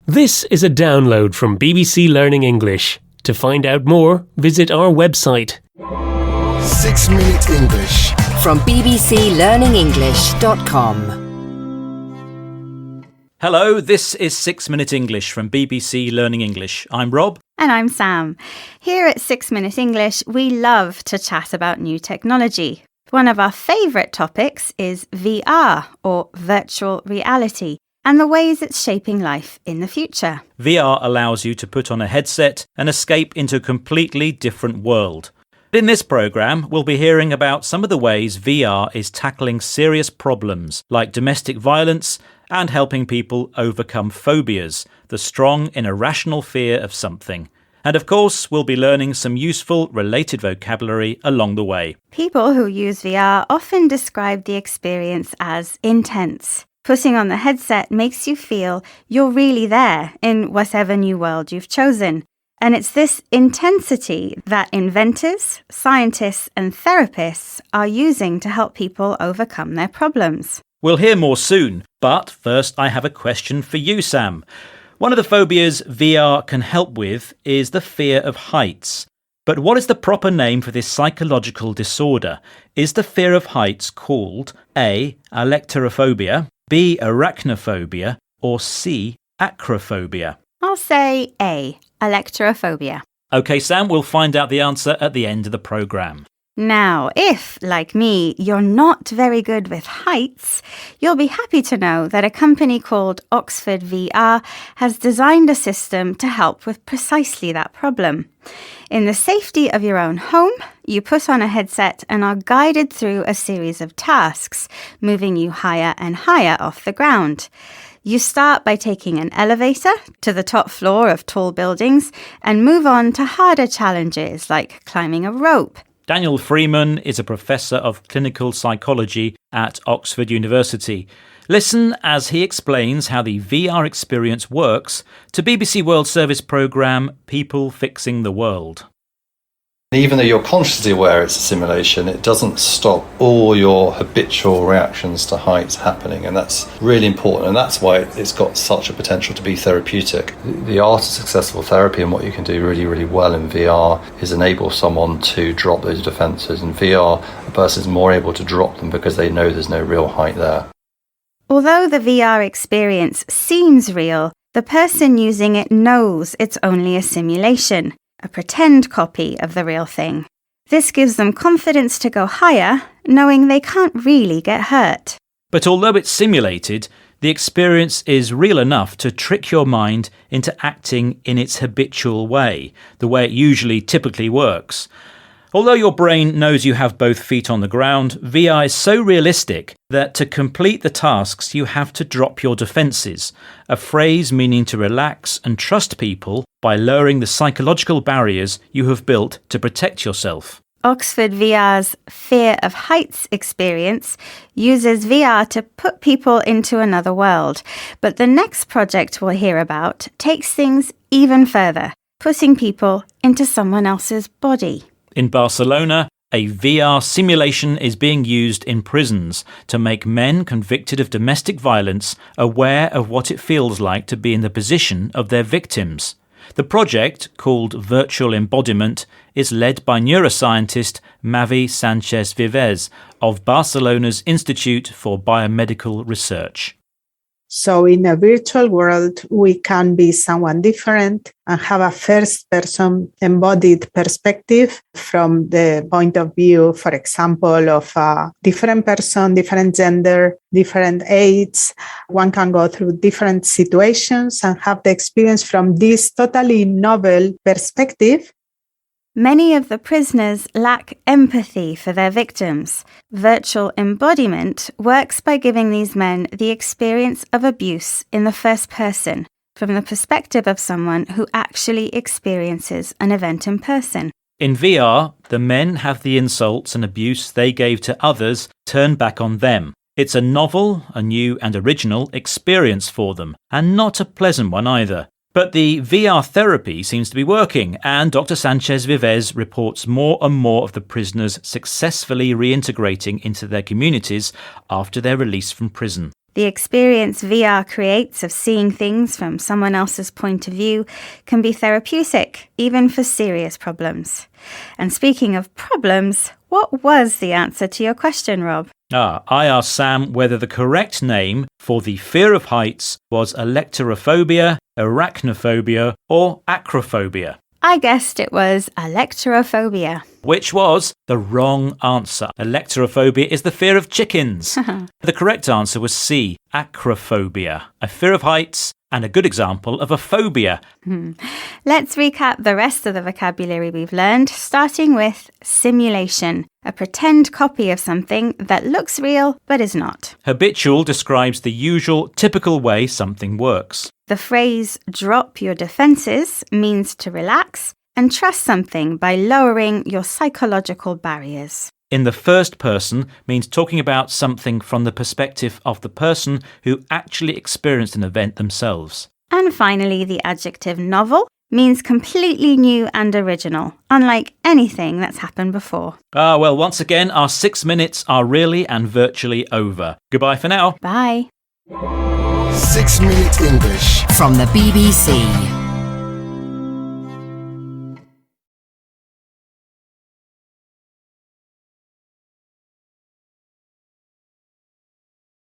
This is a download from BBC Learning English. To find out more, visit our website. 6 Minute English from bbclearningenglish.com. Hello, this is 6 Minute English from BBC Learning English. I'm Rob. And I'm Sam. Here at 6 Minute English, we love to chat about new technology. One of our favourite topics is VR, or virtual reality, and the ways it's shaping life in the future. VR allows you to put on a headset and escape into a completely different world. In this programme, we'll be hearing about some of the ways VR is tackling serious problems like domestic violence and helping people overcome phobias, the strong and irrational fear of something. And of course, we'll be learning some useful related vocabulary along the way. People who use VR often describe the experience as intense. Putting on the headset makes you feel you're really there in whatever new world you've chosen. And it's this intensity that inventors, scientists and therapists are using to help people overcome their problems. We'll hear more soon, but first I have a question for you, Sam. One of the phobias VR can help with is the fear of heights. But what is the proper name for this psychological disorder? Is the fear of heights called A. Alectorophobia, B. Arachnophobia, or C. Acrophobia? I'll say A. Alectorophobia. OK, Sam, we'll find out the answer at the end of the programme. Now, if, like me, you're not very good with heights, you'll be happy to know that a company called Oxford VR has designed a system to help with precisely that problem. In the safety of your own home, you put on a headset and are guided through a series of tasks, moving you higher and higher off the ground. You start by taking an elevator to the top floor of tall buildings and move on to harder challenges like climbing a rope. Daniel Freeman is a professor of clinical psychology at Oxford University. Listen as he explains how the VR experience works to BBC World Service programme People Fixing the World. Even though you're consciously aware it's a simulation, it doesn't stop all your habitual reactions to heights happening, and that's really important, and that's why it's got such a potential to be therapeutic. The art of successful therapy and what you can do really, really well in VR is enable someone to drop those defences. In VR, a person is more able to drop them because they know there's no real height there. Although the VR experience seems real, the person using it knows it's only a simulation, a pretend copy of the real thing. This gives them confidence to go higher, knowing they can't really get hurt. But although it's simulated, the experience is real enough to trick your mind into acting in its habitual way, the way it typically works. Although your brain knows you have both feet on the ground, VR is so realistic that to complete the tasks you have to drop your defences, a phrase meaning to relax and trust people by lowering the psychological barriers you have built to protect yourself. Oxford VR's Fear of Heights experience uses VR to put people into another world, but the next project we'll hear about takes things even further, putting people into someone else's body. In Barcelona, a VR simulation is being used in prisons to make men convicted of domestic violence aware of what it feels like to be in the position of their victims. The project, called Virtual Embodiment, is led by neuroscientist Mavi Sanchez-Vives of Barcelona's Institute for Biomedical Research. So in a virtual world, we can be someone different and have a first-person embodied perspective from the point of view, for example, of a different person, different gender, different age. One can go through different situations and have the experience from this totally novel perspective. Many of the prisoners lack empathy for their victims. Virtual embodiment works by giving these men the experience of abuse in the first person, from the perspective of someone who actually experiences an event in person. In VR, the men have the insults and abuse they gave to others turned back on them. It's a novel, a new and original experience for them, and not a pleasant one either. But the VR therapy seems to be working, and Dr. Sanchez-Vives reports more and more of the prisoners successfully reintegrating into their communities after their release from prison. The experience VR creates of seeing things from someone else's point of view can be therapeutic, even for serious problems. And speaking of problems, what was the answer to your question, Rob? I asked Sam whether the correct name for the fear of heights was electrophobia, arachnophobia, or acrophobia. I guessed it was electrophobia. Which was the wrong answer. Electrophobia is the fear of chickens. The correct answer was C, acrophobia, a fear of heights and a good example of a phobia. Let's recap the rest of the vocabulary we've learned, starting with simulation, a pretend copy of something that looks real but is not. Habitual describes the usual, typical way something works. The phrase drop your defenses means to relax and trust something by lowering your psychological barriers. In the first person means talking about something from the perspective of the person who actually experienced an event themselves. And finally, the adjective novel means completely new and original, unlike anything that's happened before. Well, once again, our 6 minutes are really and virtually over. Goodbye for now. Bye. 6 Minute English from the BBC.